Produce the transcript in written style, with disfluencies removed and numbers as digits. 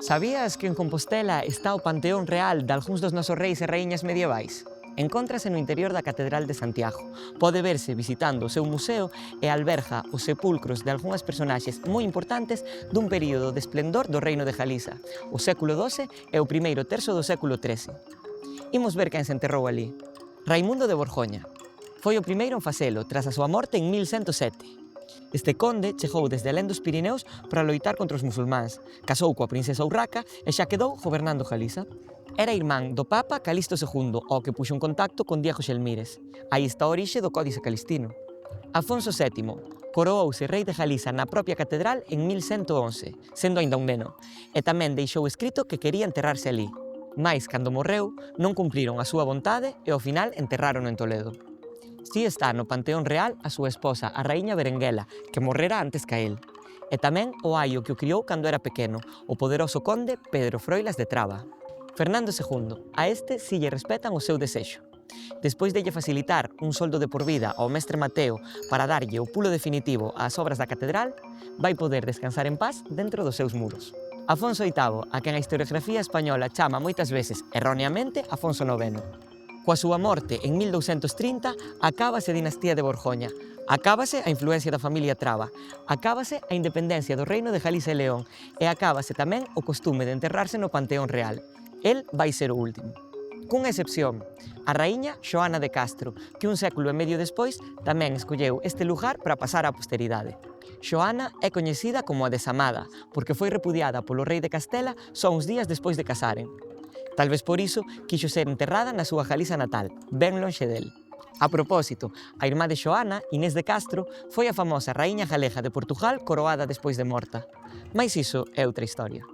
Sabías que en Compostela está o Panteón Real dalgúns dos nosos reis e raíñas medievais? Encóntrase no interior da Catedral de Santiago. Pode verse visitando o seu museo e alberga os sepulcros de algunhas personaxes moi importantes dun período de esplendor do Reino de Galiza, o século XII e o primeiro terzo do século XIII. Imos ver quen se enterrou ali. Raimundo de Borgoña. Foi o primeiro en facelo, tras a súa morte en 1107. Este conde chegou desde alén dos Pirineos para loitar contra os musulmáns, casou coa princesa Urraca e xa quedou gobernando Galiza. Era irmán do Papa Calixto II, ao que puxo en contacto con Diego Xelmírez. Aí está a orixe do Códice Calistino. Afonso VII coroouse rei de Galiza na propia catedral en 1111, sendo aínda un neno, e tamén deixou escrito que quería enterrarse ali. Mais, cando morreu, non cumpriron a súa vontade e ao final enterraron en Toledo. Si está no Panteón Real a súa esposa, a raíña Berenguela, que morrera antes que a él. E tamén o aio que o criou cando era pequeno, o poderoso conde Pedro Froilas de Traba. Fernando II, a este si lle respetan o seu desexo. Despois de lle facilitar un soldo de por vida ao mestre Mateo para darlle o pulo definitivo ás obras da catedral, vai poder descansar en paz dentro dos seus muros. Afonso VIII, a quen a historiografía española chama moitas veces, erroneamente, Afonso IX. Coa súa morte en 1230, acábase a dinastía de Borgoña, acábase a influencia da familia Traba, acábase a independencia do Reino de Galiza e León e acábase tamén o costume de enterrarse no Panteón Real. El vai ser o último. Cunha excepción, a raíña Xoana de Castro, que un século e medio despois tamén escolleu este lugar para pasar á posteridade. Xoana é coñecida como a Desamada, porque foi repudiada polo rei de Castela só uns días despois de casaren. Talvez por iso quixo ser enterrada na súa Galiza natal, ben lonxe del. A propósito, a irmá de Xoana, Inés de Castro, foi a famosa raíña galega de Portugal coroada despois de morta. Mais iso é outra historia.